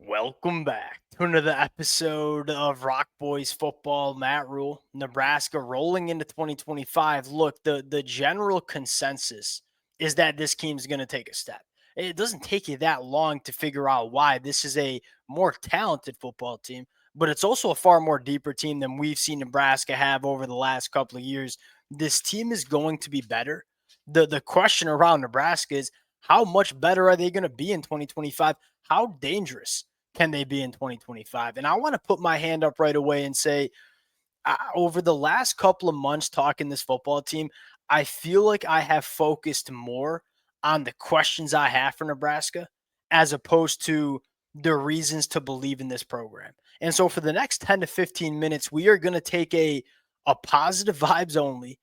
Welcome back to another episode of Rock Boys Football. Matt Rhule, Nebraska rolling into 2025. Look, the general consensus is that this team's going to take a step. It doesn't take you that long to figure out why. This is a more talented football team, but it's also a far more deeper team than we've seen Nebraska have over the last couple of years. This team is going to be better. The question around Nebraska is how much better are they going to be in 2025? How dangerous can they be in 2025? And I want to put my hand up right away and say, over the last couple of months talking this football team, I feel like I have focused more on the questions I have for Nebraska as opposed to the reasons to believe in this program. And so for the next 10 to 15 minutes, we are going to take a positive vibes only,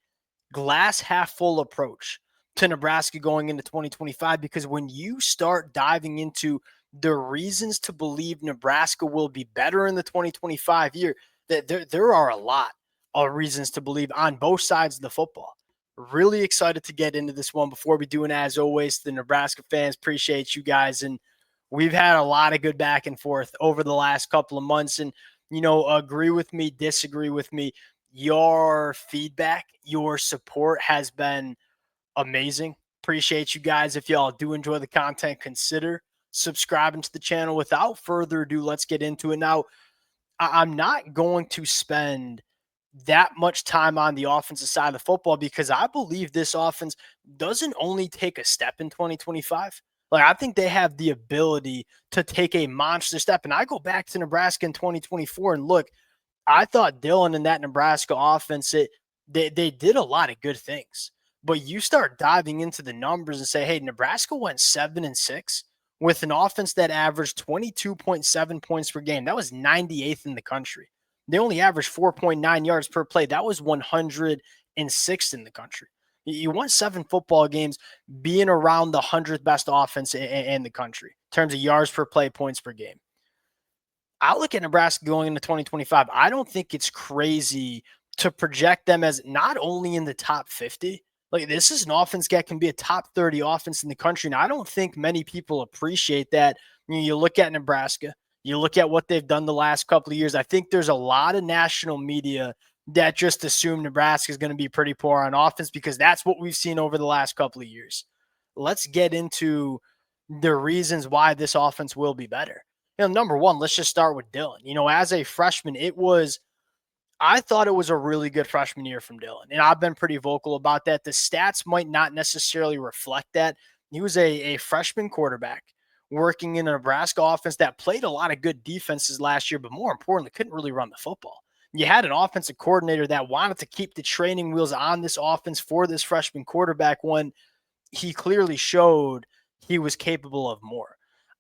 glass half full approach to Nebraska going into 2025, because when you start diving into the reasons to believe Nebraska will be better in the 2025 year, that there are a lot of reasons to believe on both sides of the football. Really excited to get into this one. Before we do, and as always, the Nebraska fans, appreciate you guys. And we've had a lot of good back and forth over the last couple of months. And, agree with me, disagree with me. Your feedback, your support has been amazing. Appreciate you guys. If y'all do enjoy the content, consider subscribing to the channel. Without further ado, let's get into it. Now, I'm not going to spend that much time on the offensive side of the football because I believe this offense doesn't only take a step in 2025. Like, I think they have the ability to take a monster step. And I go back to Nebraska in 2024 and look, I thought Dylan and that Nebraska offense, they did a lot of good things. But you start diving into the numbers and say, hey, Nebraska went 7-6 with an offense that averaged 22.7 points per game. That was 98th in the country. They only averaged 4.9 yards per play. That was 106th in the country. You won 7 football games being around the 100th best offense in the country in terms of yards per play, points per game. I look at Nebraska going into 2025. I don't think it's crazy to project them as not only in the top 50. Like, this is an offense that can be a top 30 offense in the country. And I don't think many people appreciate that. You look at Nebraska, you look at what they've done the last couple of years. I think there's a lot of national media that just assume Nebraska is going to be pretty poor on offense because that's what we've seen over the last couple of years. Let's get into the reasons why this offense will be better. Number one, let's just start with Dylan. As a freshman, I thought it was a really good freshman year from Dylan, and I've been pretty vocal about that. The stats might not necessarily reflect that. He was a freshman quarterback working in a Nebraska offense that played a lot of good defenses last year, but more importantly, couldn't really run the football. You had an offensive coordinator that wanted to keep the training wheels on this offense for this freshman quarterback when he clearly showed he was capable of more.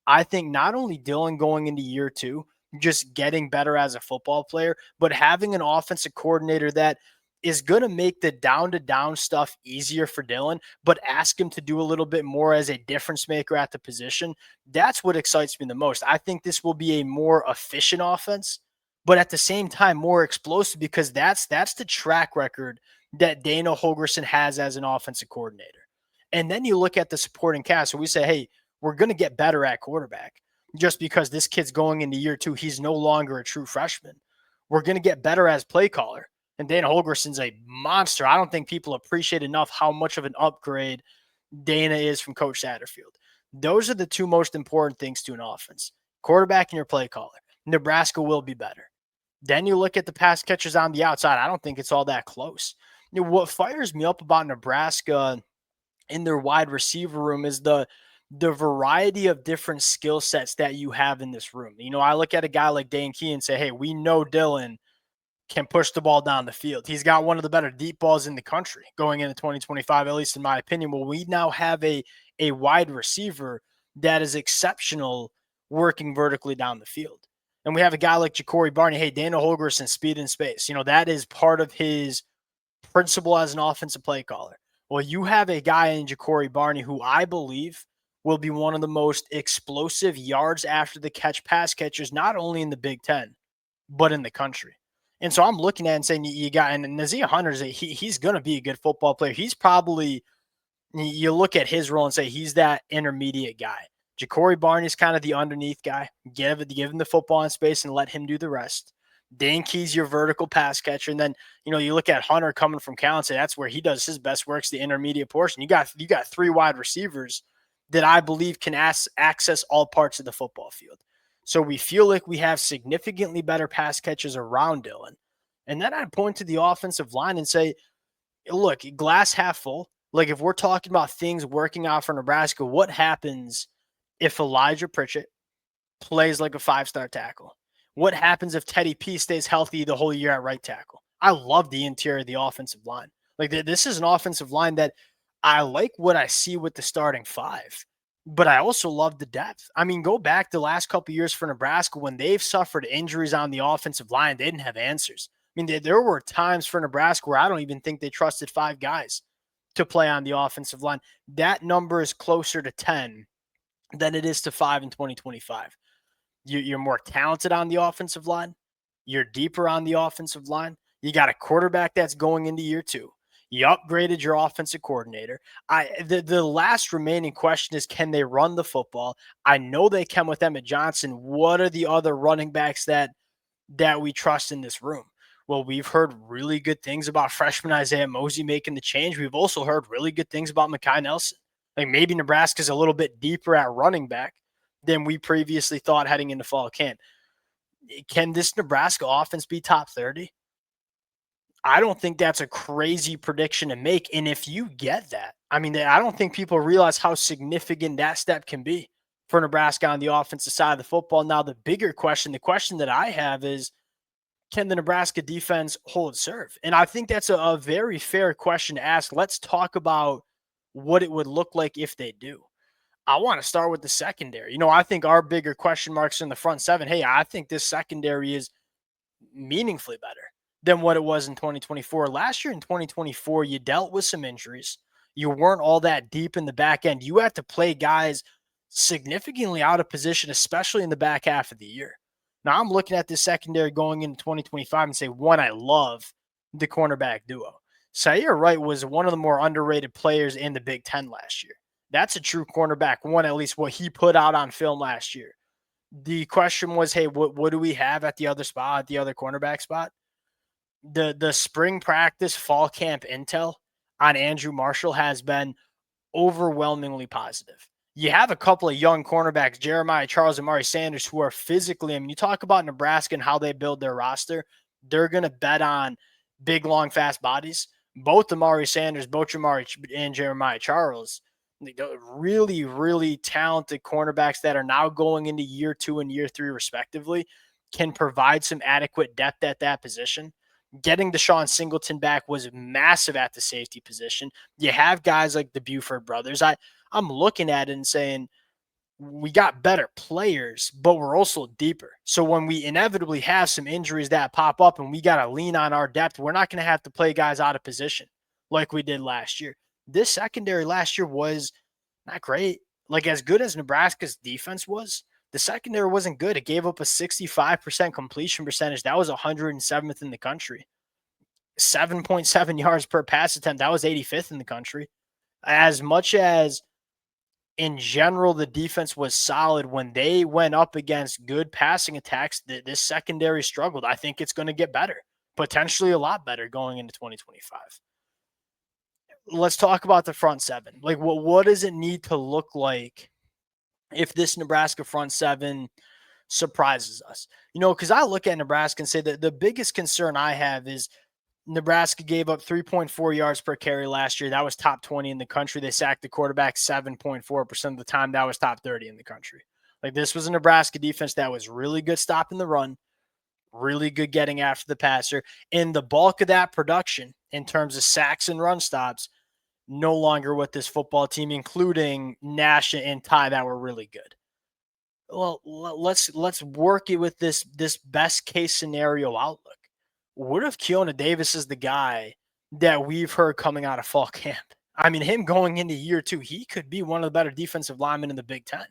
I think not only Dylan going into year two, just getting better as a football player, but having an offensive coordinator that is going to make the down-to-down stuff easier for Dylan, but ask him to do a little bit more as a difference maker at the position. That's what excites me the most. I think this will be a more efficient offense, but at the same time more explosive because that's the track record that Dana Holgorsen has as an offensive coordinator. And then you look at the supporting cast, and we say, hey, we're going to get better at quarterback just because this kid's going into year two. He's no longer a true freshman. We're going to get better as play caller. And Dana Holgorsen's a monster. I don't think people appreciate enough how much of an upgrade Dana is from Coach Satterfield. Those are the two most important things to an offense: quarterback and your play caller. Nebraska will be better. Then you look at the pass catchers on the outside. I don't think it's all that close. What fires me up about Nebraska in their wide receiver room is the variety of different skill sets that you have in this room. I look at a guy like Dane Key and say, hey, we know Dylan can push the ball down the field. He's got one of the better deep balls in the country going into 2025, at least in my opinion. Well, we now have a wide receiver that is exceptional working vertically down the field. And we have a guy like Ja'Cory Barney. Hey, Dana Holgorsen, speed and space. That is part of his principle as an offensive play caller. Well, you have a guy in Ja'Cory Barney who I believe will be one of the most explosive yards after the catch pass catchers, not only in the Big Ten, but in the country. And so I'm looking at it and saying you got, and Nazia Hunter's, he's going to be a good football player. He's probably, you look at his role and say he's that intermediate guy. Ja'Cory Barney's kind of the underneath guy. Give him the football in space and let him do the rest. Dane Key's your vertical pass catcher. And then, you look at Hunter coming from Cal and say that's where he does his best work's the intermediate portion. You got 3 wide receivers that I believe can access all parts of the football field. So we feel like we have significantly better pass catchers around Dylan. And then I'd point to the offensive line and say, look, glass half full. Like if we're talking about things working out for Nebraska, what happens if Elijah Pritchett plays like a 5-star tackle? What happens if Teddy P stays healthy the whole year at right tackle? I love the interior of the offensive line. Like this is an offensive line that I like what I see with the starting 5, but I also love the depth. I mean, go back the last couple of years for Nebraska when they've suffered injuries on the offensive line, they didn't have answers. I mean, there were times for Nebraska where I don't even think they trusted 5 guys to play on the offensive line. That number is closer to 10 than it is to 5 in 2025. You're more talented on the offensive line. You're deeper on the offensive line. You got a quarterback that's going into year 2. You upgraded your offensive coordinator. The last remaining question is, can they run the football? I know they can with Emmett Johnson. What are the other running backs that we trust in this room? Well, we've heard really good things about freshman Isaiah Mosey making the change. We've also heard really good things about Mekhi Nelson. Like maybe Nebraska's a little bit deeper at running back than we previously thought heading into fall camp. Can this Nebraska offense be top 30? I don't think that's a crazy prediction to make. And if you get that, I mean, I don't think people realize how significant that step can be for Nebraska on the offensive side of the football. Now, the bigger question, the question that I have is, can the Nebraska defense hold serve? And I think that's a very fair question to ask. Let's talk about what it would look like if they do. I want to start with the secondary. I think our bigger question marks in the front 7. Hey, I think this secondary is meaningfully better than what it was in 2024. Last year in 2024, you dealt with some injuries. You weren't all that deep in the back end. You had to play guys significantly out of position, especially in the back half of the year. Now I'm looking at this secondary going into 2025 and say, one, I love the cornerback duo. Sayer Wright was one of the more underrated players in the Big Ten last year. That's a true cornerback, one, at least what he put out on film last year. The question was, hey, what do we have at the other spot, at the other cornerback spot? The spring practice, fall camp intel on Andrew Marshall has been overwhelmingly positive. You have a couple of young cornerbacks, Jeremiah Charles and Mari Sanders, who are physically, I mean, you talk about Nebraska and how they build their roster, they're going to bet on big, long, fast bodies. Both Amari Sanders, both Jamari and Jeremiah Charles, really, really talented cornerbacks that are now going into year 2 and year 3 respectively, can provide some adequate depth at that position. Getting Deshaun Singleton back was massive at the safety position. You have guys like the Buford brothers. I'm looking at it and saying, we got better players, but we're also deeper. So when we inevitably have some injuries that pop up and we got to lean on our depth, we're not going to have to play guys out of position like we did last year. This secondary last year was not great. Like as good as Nebraska's defense was, the secondary wasn't good. It gave up a 65% completion percentage. That was 107th in the country. 7.7 yards per pass attempt. That was 85th in the country. As much as in general, the defense was solid when they went up against good passing attacks. This secondary struggled. I think it's going to get better, potentially a lot better going into 2025. Let's talk about the front 7. Like, what does it need to look like if this Nebraska front 7 surprises us? Because I look at Nebraska and say that the biggest concern I have is Nebraska gave up 3.4 yards per carry last year. That was top 20 in the country. They sacked the quarterback 7.4% of the time. That was top 30 in the country. Like this was a Nebraska defense that was really good stopping the run, really good getting after the passer. And the bulk of that production in terms of sacks and run stops, no longer with this football team, including Nash and Ty that were really good. Well, let's work it with this best case scenario outlook. What if Keona Davis is the guy that we've heard coming out of fall camp? I mean, him going into year 2, he could be one of the better defensive linemen in the Big Ten.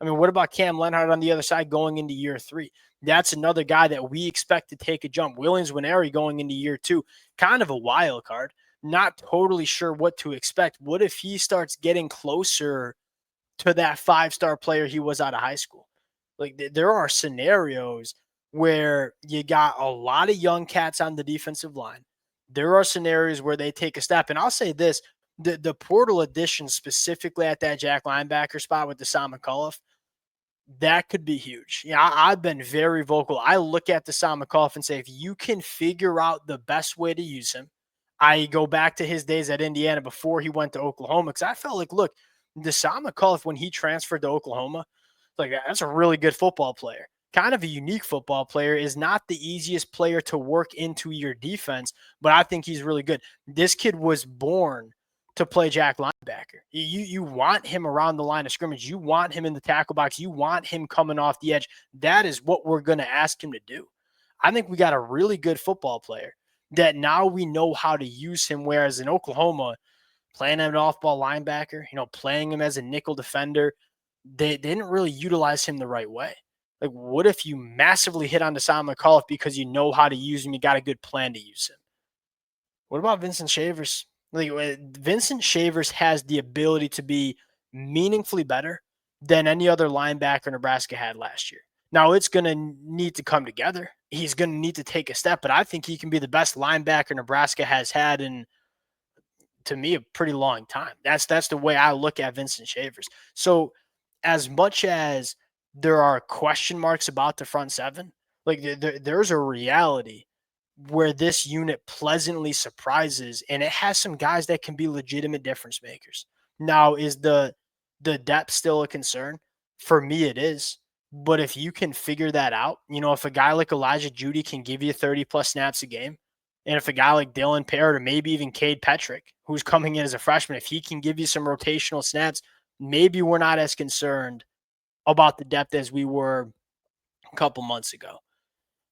I mean, what about Cam Lenhart on the other side going into year 3? That's another guy that we expect to take a jump. Williams-Nwaneri going into year 2, kind of a wild card. Not totally sure what to expect. What if he starts getting closer to that 5-star player he was out of high school. Like there are scenarios where you got a lot of young cats on the defensive line. There are scenarios where they take a step. And I'll say this, the portal addition specifically at that jack linebacker spot with Deshaun McCullough, that could be huge. Yeah, I've been very vocal. I look at Deshaun McCullough and say, if you can figure out the best way to use him, I go back to his days at Indiana before he went to Oklahoma, because I felt like, look, Deshaun McCullough, when he transferred to Oklahoma, like that's a really good football player. Kind of a unique football player, is not the easiest player to work into your defense, but I think he's really good. This kid was born to play jack linebacker. You want him around the line of scrimmage. You want him in the tackle box. You want him coming off the edge. That is what we're going to ask him to do. I think we got a really good football player that now we know how to use him, whereas in Oklahoma, playing him an off-ball linebacker, playing him as a nickel defender, they didn't really utilize him the right way. Like, what if you massively hit on Deshaun McCullough because you know how to use him, you got a good plan to use him? What about Vincent Shavers? Like, Vincent Shavers has the ability to be meaningfully better than any other linebacker Nebraska had last year. Now, it's going to need to come together. He's going to need to take a step, but I think he can be the best linebacker Nebraska has had in, to me, a pretty long time. That's the way I look at Vincent Shavers. So as much as there are question marks about the front seven, like there's a reality where this unit pleasantly surprises, and it has some guys that can be legitimate difference makers. Now, is the depth still a concern? For me, it is. But if you can figure that out, if a guy like Elijah Judy can give you 30 plus snaps a game, and if a guy like Dylan Parrott or maybe even Cade Petrick, who's coming in as a freshman, if he can give you some rotational snaps, maybe we're not as concerned about the depth as we were a couple months ago.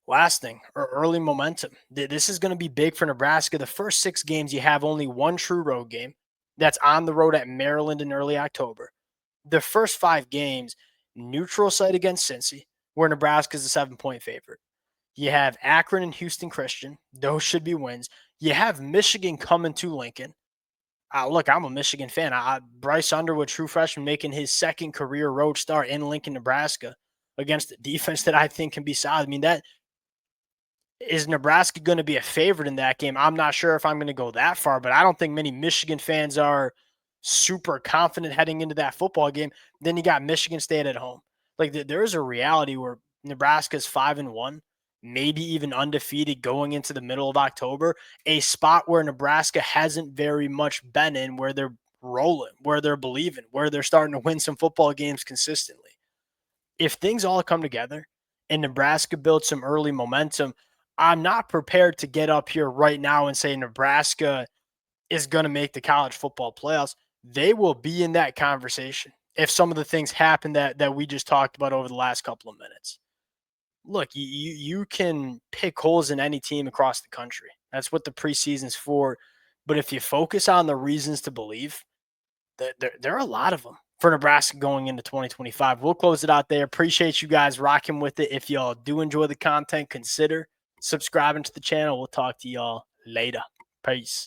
Last thing, early momentum. This is going to be big for Nebraska. The first 6 games, you have only one true road game. That's on the road at Maryland in early October. The first 5 games, neutral site against Cincy, where Nebraska is a 7-point favorite. You have Akron and Houston Christian. Those should be wins. You have Michigan coming to Lincoln. Look, I'm a Michigan fan. Bryce Underwood, true freshman, making his second career road start in Lincoln, Nebraska, against a defense that I think can be solid. I mean, that is Nebraska going to be a favorite in that game? I'm not sure if I'm going to go that far, but I don't think many Michigan fans are super confident heading into that football game. Then you got Michigan State at home. Like there's a reality where Nebraska's 5-1, maybe even undefeated going into the middle of October, a spot where Nebraska hasn't very much been in, where they're rolling, where they're believing, where they're starting to win some football games consistently. If things all come together and Nebraska builds some early momentum, I'm not prepared to get up here right now and say Nebraska is going to make the college football playoffs. They will be in that conversation if some of the things happen that we just talked about over the last couple of minutes. Look, you can pick holes in any team across the country. That's what the preseason's for. But if you focus on the reasons to believe, there are a lot of them for Nebraska going into 2025. We'll close it out there. Appreciate you guys rocking with it. If y'all do enjoy the content, consider subscribing to the channel. We'll talk to y'all later. Peace.